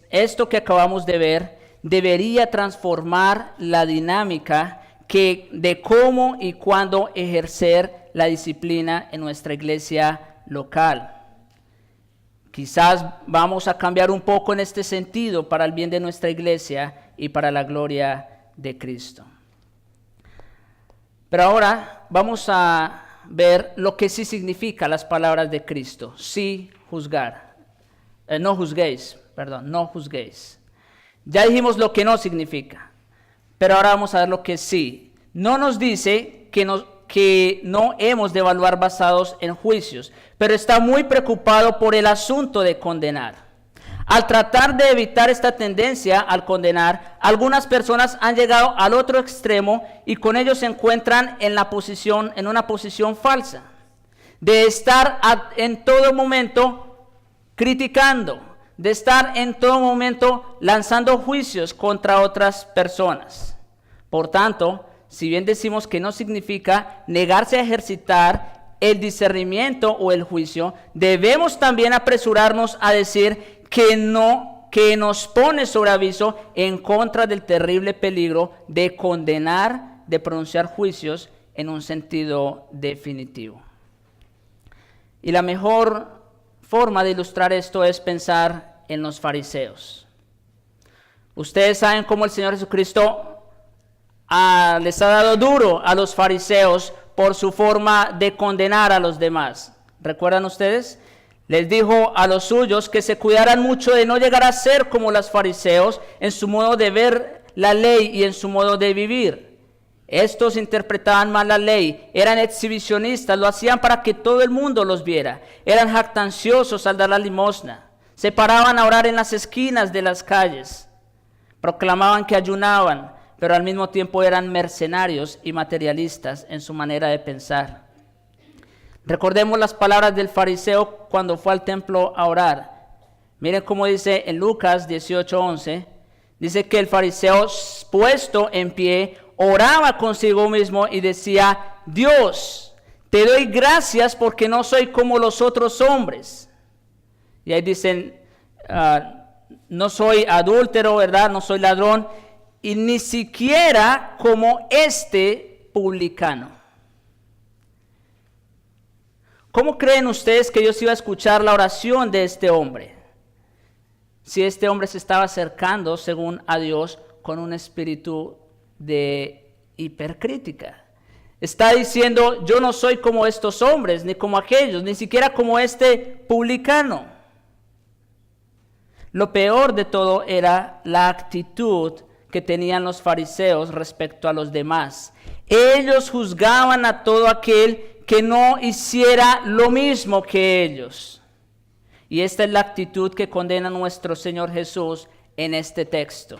Speaker 1: esto que acabamos de ver debería transformar la dinámica de cómo y cuándo ejercer la disciplina en nuestra iglesia local. Quizás vamos a cambiar un poco en este sentido para el bien de nuestra iglesia y para la gloria de Cristo. Pero ahora vamos a ver lo que sí significa las palabras de Cristo. Sí juzgar. No juzguéis. Ya dijimos lo que no significa. Pero ahora vamos a ver lo que sí. No nos dice que no hemos de evaluar basados en juicios, pero está muy preocupado por el asunto de condenar. Al tratar de evitar esta tendencia al condenar, algunas personas han llegado al otro extremo y con ello se encuentran en una posición falsa, de estar en todo momento criticando, de estar en todo momento lanzando juicios contra otras personas. Por tanto, si bien decimos que no significa negarse a ejercitar el discernimiento o el juicio, debemos también apresurarnos a decir que nos pone sobre aviso en contra del terrible peligro de condenar, de pronunciar juicios en un sentido definitivo. Y la mejor forma de ilustrar esto es pensar en los fariseos. Ustedes saben cómo el Señor Jesucristo les ha dado duro a los fariseos por su forma de condenar a los demás. ¿Recuerdan ustedes? Les dijo a los suyos que se cuidaran mucho de no llegar a ser como los fariseos en su modo de ver la ley y en su modo de vivir. Estos interpretaban mal la ley, eran exhibicionistas, lo hacían para que todo el mundo los viera, eran jactanciosos al dar la limosna, Se paraban a orar en las esquinas de las calles. Proclamaban que ayunaban, pero al mismo tiempo eran mercenarios y materialistas en su manera de pensar. Recordemos las palabras del fariseo cuando fue al templo a orar. Miren cómo dice en Lucas 18:11. Dice que el fariseo, puesto en pie, oraba consigo mismo y decía: Dios, te doy gracias porque no soy como los otros hombres. Y ahí dicen, no soy adúltero, ¿verdad? No soy ladrón, y ni siquiera como este publicano. ¿Cómo creen ustedes que Dios iba a escuchar la oración de este hombre? Si este hombre se estaba acercando, según a Dios, con un espíritu de hipercrítica. Está diciendo: yo no soy como estos hombres, ni como aquellos, ni siquiera como este publicano. Lo peor de todo era la actitud que tenían los fariseos respecto a los demás. Ellos juzgaban a todo aquel que no hiciera lo mismo que ellos. Y esta es la actitud que condena nuestro Señor Jesús en este texto.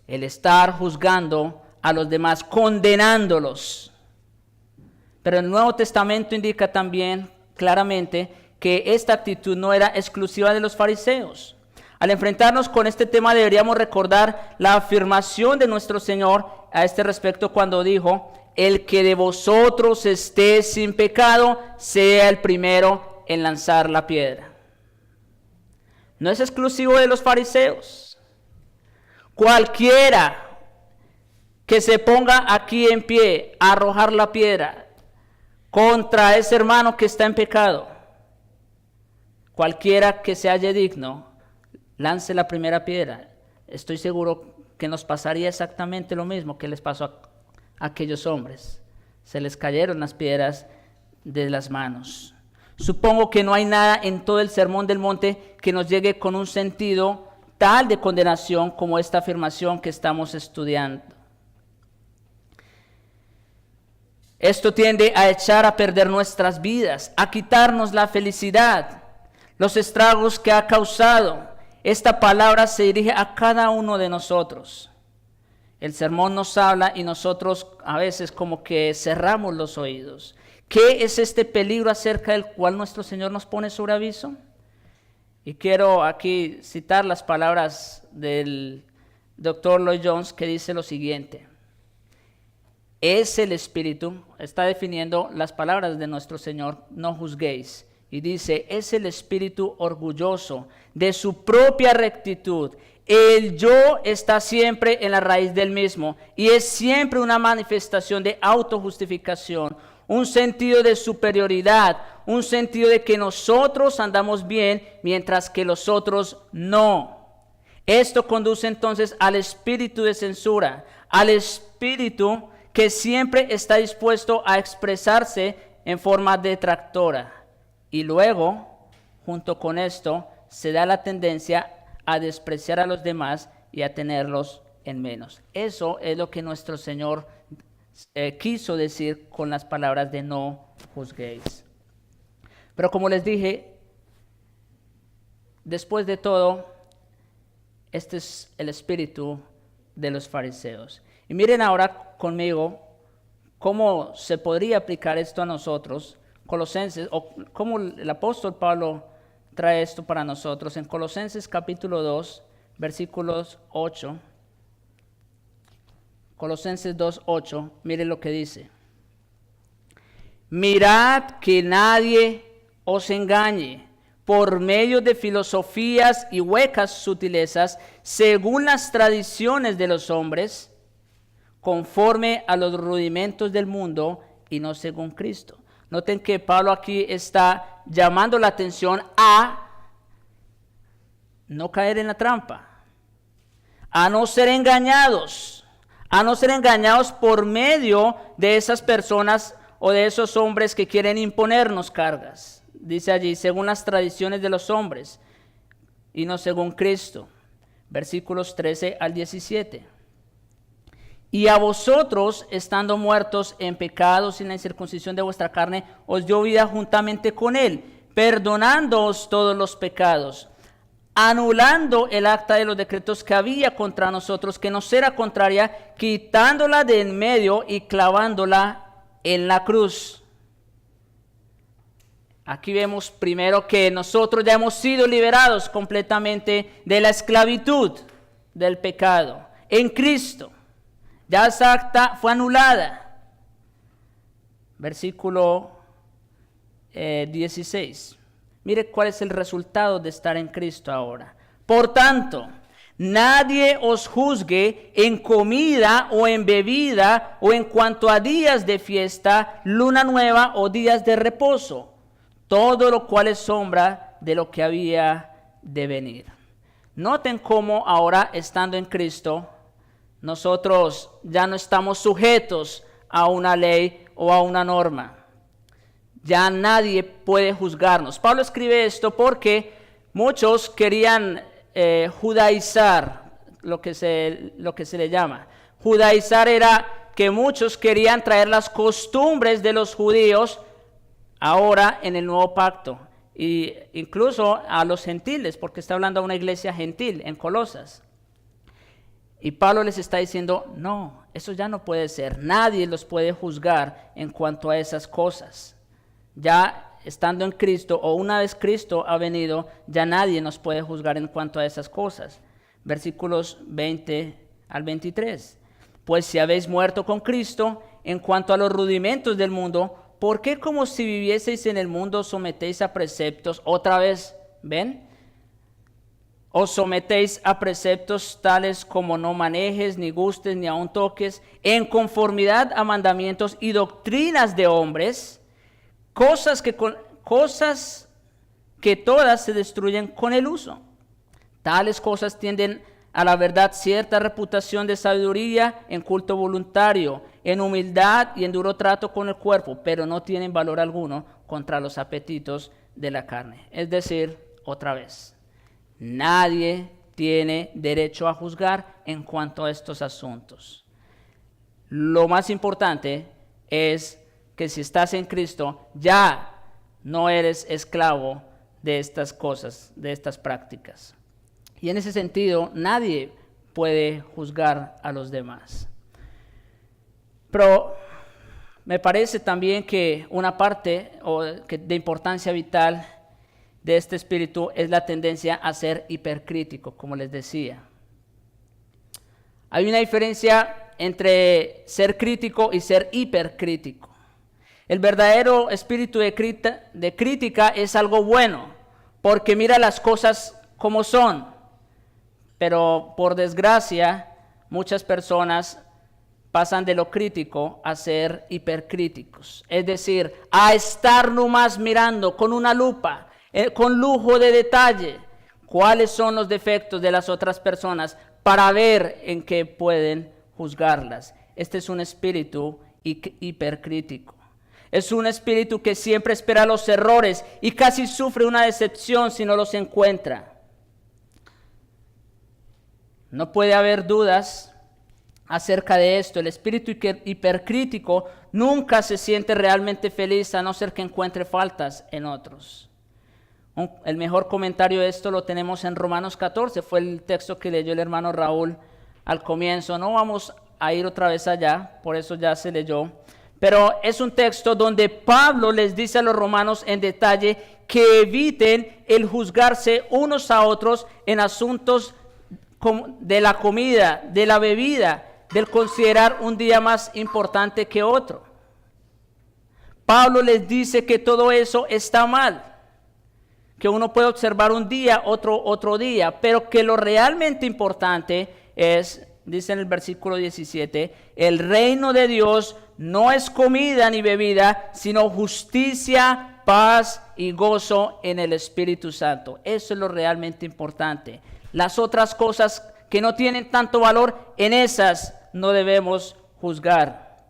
Speaker 1: El estar juzgando a los demás, condenándolos. Pero el Nuevo Testamento indica también claramente que esta actitud no era exclusiva de los fariseos. Al enfrentarnos con este tema deberíamos recordar la afirmación de nuestro Señor a este respecto cuando dijo: el que de vosotros esté sin pecado, sea el primero en lanzar la piedra. No es exclusivo de los fariseos. Cualquiera que se ponga aquí en pie a arrojar la piedra contra ese hermano que está en pecado, cualquiera que se halle digno, lance la primera piedra. Estoy seguro que nos pasaría exactamente lo mismo que les pasó a aquellos hombres. Se les cayeron las piedras de las manos. Supongo que no hay nada en todo el Sermón del Monte que nos llegue con un sentido tal de condenación como esta afirmación que estamos estudiando. Esto tiende a echar a perder nuestras vidas, a quitarnos la felicidad, los estragos que ha causado. Esta palabra se dirige a cada uno de nosotros. El sermón nos habla y nosotros a veces como que cerramos los oídos. ¿Qué es este peligro acerca del cual nuestro Señor nos pone sobre aviso? Y quiero aquí citar las palabras del Dr. Lloyd Jones, que dice lo siguiente: es el espíritu, está definiendo las palabras de nuestro Señor, no juzguéis, y dice: es el espíritu orgulloso de su propia rectitud. El yo está siempre en la raíz del mismo y es siempre una manifestación de autojustificación, un sentido de superioridad, un sentido de que nosotros andamos bien mientras que los otros no. Esto conduce entonces al espíritu de censura, al espíritu que siempre está dispuesto a expresarse en forma detractora. Y luego, junto con esto, se da la tendencia a despreciar a los demás y a tenerlos en menos. Eso es lo que nuestro Señor quiso decir con las palabras de no juzguéis. Pero como les dije, después de todo, este es el espíritu de los fariseos. Y miren ahora conmigo cómo se podría aplicar esto a nosotros, Colosenses, o cómo el apóstol Pablo trae esto para nosotros. En Colosenses capítulo 2, versículos 8. Colosenses 2:8, miren lo que dice: mirad que nadie os engañe por medio de filosofías y huecas sutilezas, según las tradiciones de los hombres, conforme a los rudimentos del mundo y no según Cristo. Noten que Pablo aquí está llamando la atención a no caer en la trampa, a no ser engañados por medio de esas personas o de esos hombres que quieren imponernos cargas. Dice allí, según las tradiciones de los hombres y no según Cristo. Versículos 13 al 17. Y a vosotros, estando muertos en pecados y en la incircuncisión de vuestra carne, os dio vida juntamente con él, perdonándoos todos los pecados, anulando el acta de los decretos que había contra nosotros, que nos era contraria, quitándola de en medio y clavándola en la cruz. Aquí vemos primero que nosotros ya hemos sido liberados completamente de la esclavitud del pecado en Cristo. Ya esa acta fue anulada. Versículo 16. Mire cuál es el resultado de estar en Cristo ahora. Por tanto, nadie os juzgue en comida o en bebida o en cuanto a días de fiesta, luna nueva o días de reposo, todo lo cual es sombra de lo que había de venir. Noten cómo ahora, estando en Cristo, nosotros ya no estamos sujetos a una ley o a una norma. Ya nadie puede juzgarnos. Pablo escribe esto porque muchos querían judaizar, lo que se le llama. Judaizar era que muchos querían traer las costumbres de los judíos ahora en el nuevo pacto, e incluso a los gentiles, porque está hablando a una iglesia gentil en Colosas. Y Pablo les está diciendo, no, eso ya no puede ser. Nadie los puede juzgar en cuanto a esas cosas. Ya estando en Cristo, o una vez Cristo ha venido, ya nadie nos puede juzgar en cuanto a esas cosas. Versículos 20 al 23. Pues si habéis muerto con Cristo en cuanto a los rudimentos del mundo, ¿por qué como si vivieseis en el mundo os sometéis a preceptos? Otra vez, ¿ven? Os sometéis a preceptos tales como no manejes, ni gustes, ni aun toques, en conformidad a mandamientos y doctrinas de hombres, cosas que todas se destruyen con el uso. Tales cosas tienden a la verdad cierta reputación de sabiduría en culto voluntario, en humildad y en duro trato con el cuerpo, pero no tienen valor alguno contra los apetitos de la carne. Es decir, otra vez, nadie tiene derecho a juzgar en cuanto a estos asuntos. Lo más importante es que si estás en Cristo, ya no eres esclavo de estas cosas, de estas prácticas. Y en ese sentido, nadie puede juzgar a los demás. Pero me parece también que una parte de importancia vital de este espíritu es la tendencia a ser hipercrítico, como les decía. Hay una diferencia entre ser crítico y ser hipercrítico. El verdadero espíritu de crítica es algo bueno, porque mira las cosas como son. Pero por desgracia, muchas personas pasan de lo crítico a ser hipercríticos. Es decir, a estar nomás mirando con una lupa, con lujo de detalle, cuáles son los defectos de las otras personas para ver en qué pueden juzgarlas. Este es un espíritu hipercrítico. Es un espíritu que siempre espera los errores y casi sufre una decepción si no los encuentra. No puede haber dudas acerca de esto. El espíritu hipercrítico nunca se siente realmente feliz a no ser que encuentre faltas en otros. El mejor comentario de esto lo tenemos en Romanos 14, fue el texto que leyó el hermano Raúl al comienzo. No vamos a ir otra vez allá, por eso ya se leyó. Pero es un texto donde Pablo les dice a los romanos en detalle que eviten el juzgarse unos a otros en asuntos de la comida, de la bebida, del considerar un día más importante que otro. Pablo les dice que todo eso está mal, que uno puede observar un día, otro día, pero que lo realmente importante es, dice en el versículo 17, el reino de Dios no es comida ni bebida, sino justicia, paz y gozo en el Espíritu Santo. Eso es lo realmente importante. Las otras cosas que no tienen tanto valor, en esas no debemos juzgar.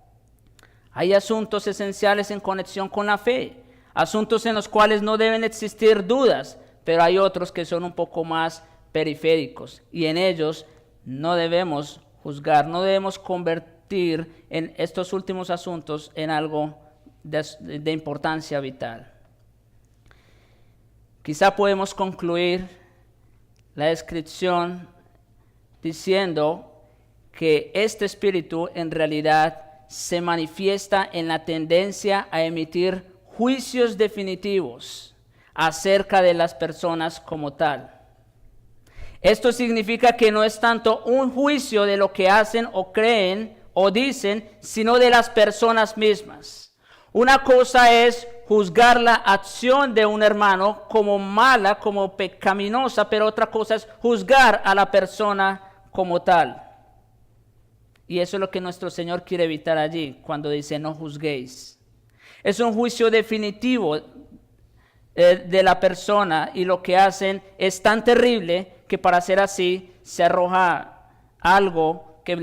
Speaker 1: Hay asuntos esenciales en conexión con la fe, asuntos en los cuales no deben existir dudas, pero hay otros que son un poco más periféricos y en ellos no debemos juzgar, no debemos convertir en estos últimos asuntos en algo de importancia vital. quizá podemos concluir la descripción diciendo que este espíritu en realidad se manifiesta en la tendencia a emitir juicios definitivos acerca de las personas como tal. Esto significa que no es tanto un juicio de lo que hacen o creen o dicen, sino de las personas mismas. Una cosa es juzgar la acción de un hermano como mala, como pecaminosa, pero otra cosa es juzgar a la persona como tal. Y eso es lo que nuestro Señor quiere evitar allí, cuando dice no juzguéis. Es un juicio definitivo de la persona, y lo que hacen es tan terrible que para ser así se arroga algo que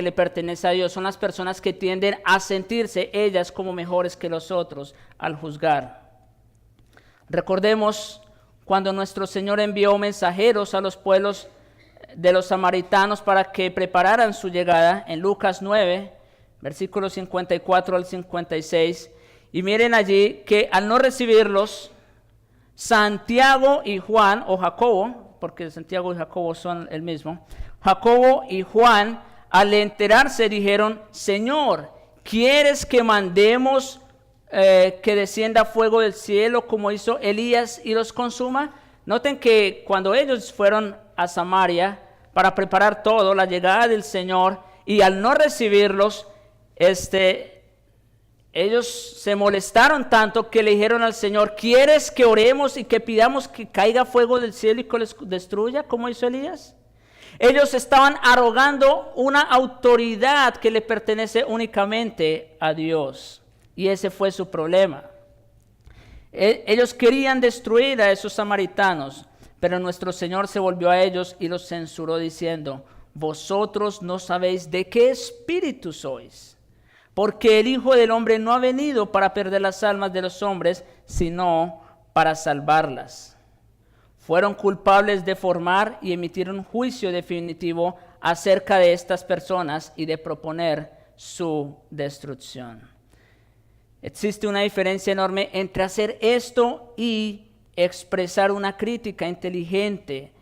Speaker 1: le pertenece a Dios. Son las personas que tienden a sentirse ellas como mejores que los otros al juzgar. Recordemos cuando nuestro Señor envió mensajeros a los pueblos de los samaritanos para que prepararan su llegada en Lucas 9, versículos 54 al 56. Y miren allí que al no recibirlos, Santiago y Juan, o Jacobo, porque Santiago y Jacobo son el mismo, Jacobo y Juan, al enterarse dijeron: Señor, ¿quieres que mandemos que descienda fuego del cielo como hizo Elías y los consuma? Noten que cuando ellos fueron a Samaria para preparar todo, la llegada del Señor, y al no recibirlos, ellos se molestaron tanto que le dijeron al Señor: ¿quieres que oremos y que pidamos que caiga fuego del cielo y que les destruya como hizo Elías? Ellos estaban arrogando una autoridad que le pertenece únicamente a Dios, y ese fue su problema. Ellos querían destruir a esos samaritanos, pero nuestro Señor se volvió a ellos y los censuró diciendo: vosotros no sabéis de qué espíritu sois, porque el Hijo del Hombre no ha venido para perder las almas de los hombres, sino para salvarlas. Fueron culpables de formar y emitir un juicio definitivo acerca de estas personas y de proponer su destrucción. Existe una diferencia enorme entre hacer esto y expresar una crítica inteligente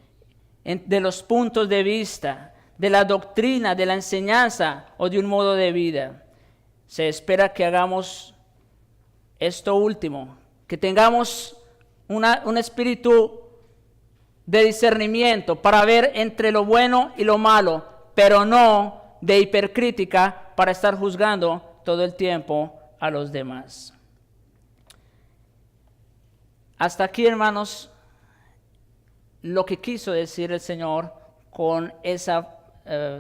Speaker 1: de los puntos de vista, de la doctrina, de la enseñanza o de un modo de vida. Se espera que hagamos esto último, que tengamos un espíritu de discernimiento para ver entre lo bueno y lo malo, pero no de hipercrítica para estar juzgando todo el tiempo a los demás. Hasta aquí, hermanos, lo que quiso decir el Señor con esa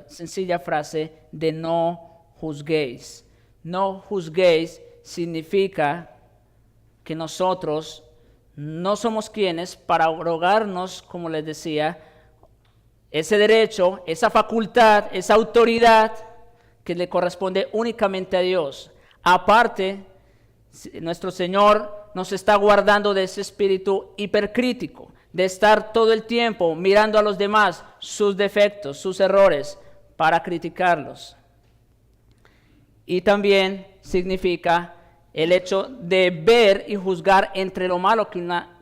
Speaker 1: sencilla frase de no juzguéis. No juzguéis significa que nosotros no somos quienes para arrogarnos, como les decía, ese derecho, esa facultad, esa autoridad que le corresponde únicamente a Dios. Aparte, nuestro Señor nos está guardando de ese espíritu hipercrítico, de estar todo el tiempo mirando a los demás, sus defectos, sus errores, para criticarlos. Y también significa el hecho de ver y juzgar entre lo malo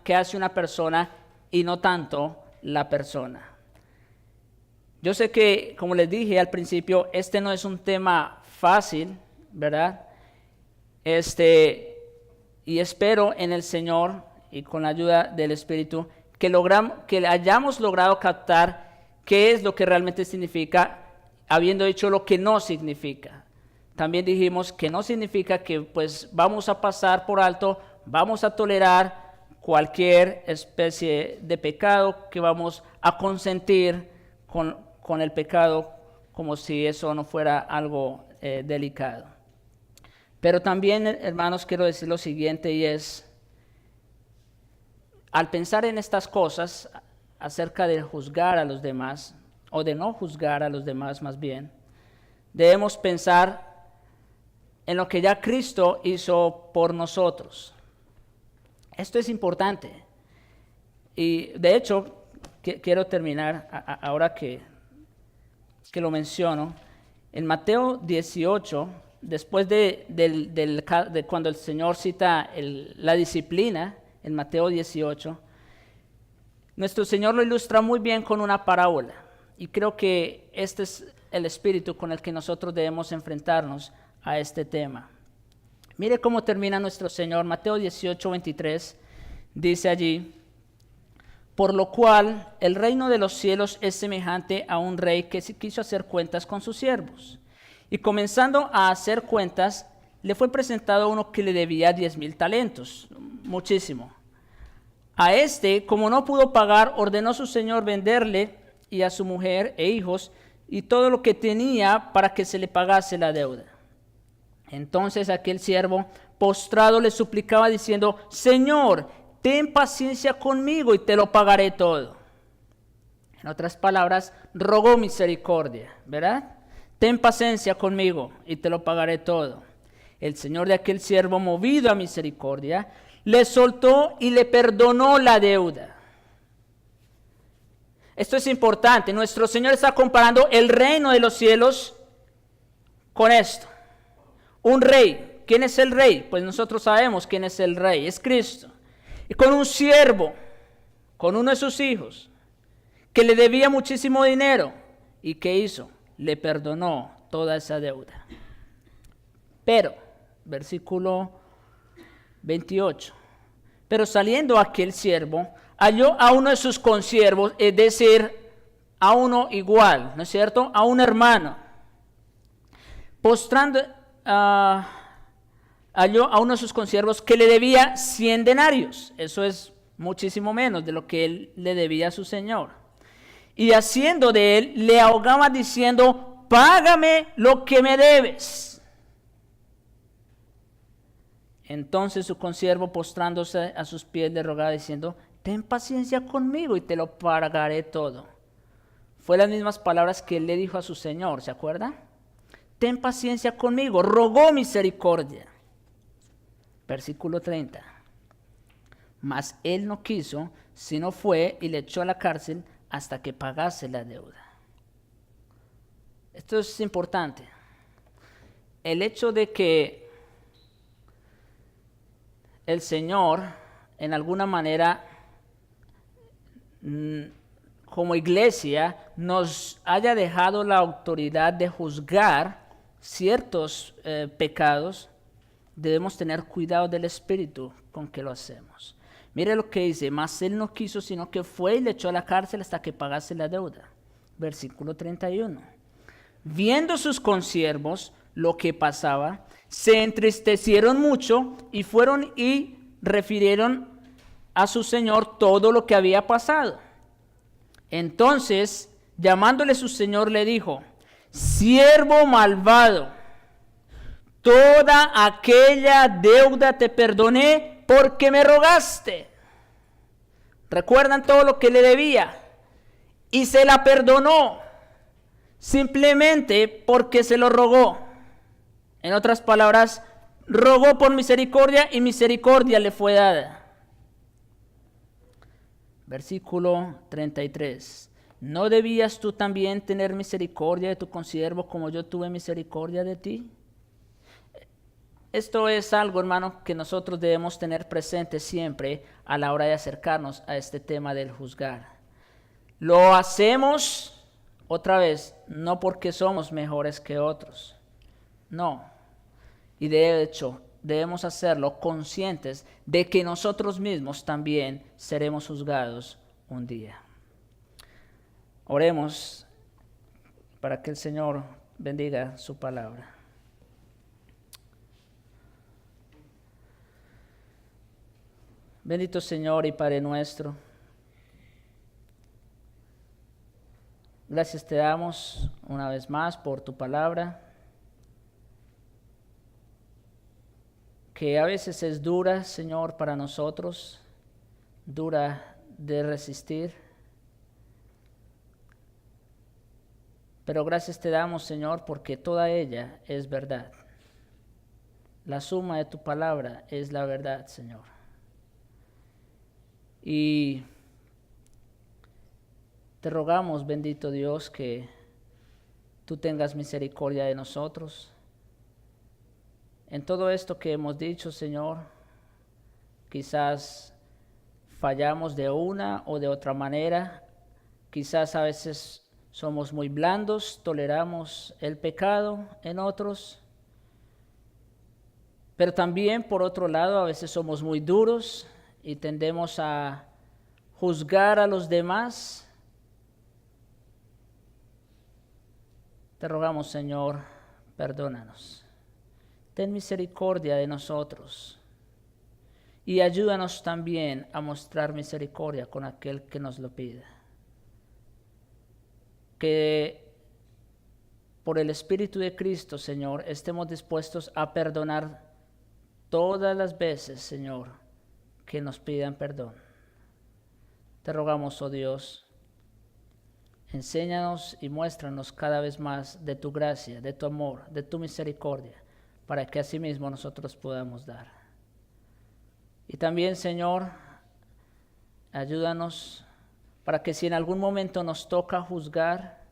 Speaker 1: que hace una persona y no tanto la persona. Yo sé que, como les dije al principio, este no es un tema fácil, ¿verdad? Y espero en el Señor y con la ayuda del Espíritu que hayamos logrado captar qué es lo que realmente significa, habiendo dicho lo que no significa. También dijimos que no significa que pues vamos a pasar por alto, vamos a tolerar cualquier especie de pecado, que vamos a consentir con el pecado como si eso no fuera algo delicado. Pero también, hermanos, quiero decir lo siguiente, y es, al pensar en estas cosas acerca de juzgar a los demás, o de no juzgar a los demás más bien, debemos pensar en lo que ya Cristo hizo por nosotros. Esto es importante. Y de hecho, quiero terminar ahora que lo menciono. En Mateo 18, después de cuando el Señor cita la disciplina en Mateo 18, nuestro Señor lo ilustra muy bien con una parábola. Y creo que este es el espíritu con el que nosotros debemos enfrentarnos a este tema. Mire cómo termina nuestro Señor. Mateo 18, 23, dice allí: por lo cual el reino de los cielos es semejante a un rey que quiso hacer cuentas con sus siervos. Y comenzando a hacer cuentas, le fue presentado uno que le debía 10,000 talentos, muchísimo. A este, como no pudo pagar, ordenó su señor venderle y a su mujer e hijos y todo lo que tenía para que se le pagase la deuda. Entonces aquel siervo postrado le suplicaba diciendo: Señor, ten paciencia conmigo y te lo pagaré todo. En otras palabras, rogó misericordia, ¿verdad? Ten paciencia conmigo y te lo pagaré todo. El señor de aquel siervo, movido a misericordia, le soltó y le perdonó la deuda. Esto es importante. Nuestro Señor está comparando el reino de los cielos con esto. Un rey. ¿Quién es el rey? Pues nosotros sabemos quién es el rey. Es Cristo. Y con un siervo, con uno de sus hijos, que le debía muchísimo dinero. ¿Y qué hizo? Le perdonó toda esa deuda. Pero, versículo 28. Pero saliendo aquel siervo, halló a uno de sus consiervos, es decir, a uno igual, ¿no es cierto? A un hermano. Postrando, halló a uno de sus consiervos que le debía 100 denarios. Eso es muchísimo menos de lo que él le debía a su señor. Y haciendo de él, le ahogaba diciendo: págame lo que me debes. Entonces su consiervo, postrándose a sus pies, le rogaba diciendo: ten paciencia conmigo y te lo pagaré todo. Fue las mismas palabras que él le dijo a su señor, ¿se acuerda? Ten paciencia conmigo, rogó misericordia. Versículo 30. Mas él no quiso, sino fue y le echó a la cárcel hasta que pagase la deuda. Esto es importante. El hecho de que el Señor, en alguna manera, como iglesia, nos haya dejado la autoridad de juzgar ciertos pecados, debemos tener cuidado del espíritu con que lo hacemos. Mire lo que dice: mas él no quiso, sino que fue y le echó a la cárcel hasta que pagase la deuda. Versículo 31. Viendo sus consiervos lo que pasaba, se entristecieron mucho y fueron y refirieron a su señor todo lo que había pasado. Entonces, llamándole su señor, le dijo: siervo malvado, toda aquella deuda te perdoné porque me rogaste. ¿Recuerdan todo lo que le debía? Y se la perdonó simplemente porque se lo rogó. En otras palabras, rogó por misericordia y misericordia le fue dada. Versículo 33. ¿No debías tú también tener misericordia de tu consiervo como yo tuve misericordia de ti? Esto es algo, hermano, que nosotros debemos tener presente siempre a la hora de acercarnos a este tema del juzgar. Lo hacemos, otra vez, no porque somos mejores que otros, no. Y de hecho, debemos hacerlo conscientes de que nosotros mismos también seremos juzgados un día. Oremos para que el Señor bendiga su palabra. Bendito Señor y Padre nuestro, gracias te damos una vez más por tu palabra, que a veces es dura, Señor, para nosotros, dura de resistir. Pero gracias te damos, Señor, porque toda ella es verdad. La suma de tu palabra es la verdad, Señor. Y te rogamos, bendito Dios, que tú tengas misericordia de nosotros. En todo esto que hemos dicho, Señor, quizás fallamos de una o de otra manera. Quizás a veces somos muy blandos, toleramos el pecado en otros. Pero también, por otro lado, a veces somos muy duros y tendemos a juzgar a los demás. Te rogamos, Señor, perdónanos. Ten misericordia de nosotros y ayúdanos también a mostrar misericordia con aquel que nos lo pida. Que por el Espíritu de Cristo, Señor, estemos dispuestos a perdonar todas las veces, Señor, que nos pidan perdón. Te rogamos, oh Dios, enséñanos y muéstranos cada vez más de tu gracia, de tu amor, de tu misericordia, para que asimismo nosotros podamos dar. Y también, Señor, ayúdanos para que si en algún momento nos toca juzgar,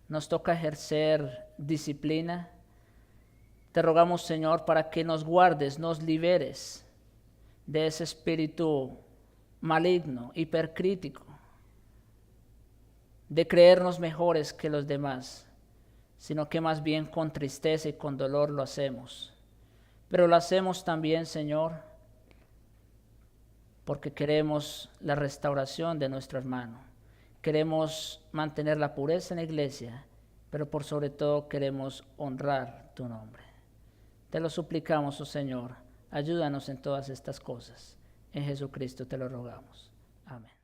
Speaker 1: nos toca ejercer disciplina, te rogamos, Señor, para que nos guardes, nos liberes de ese espíritu maligno, hipercrítico, de creernos mejores que los demás, sino que más bien con tristeza y con dolor lo hacemos. Pero lo hacemos también, Señor, porque queremos la restauración de nuestro hermano. Queremos mantener la pureza en la iglesia, pero por sobre todo queremos honrar tu nombre. Te lo suplicamos, oh Señor, ayúdanos en todas estas cosas. En Jesucristo te lo rogamos. Amén.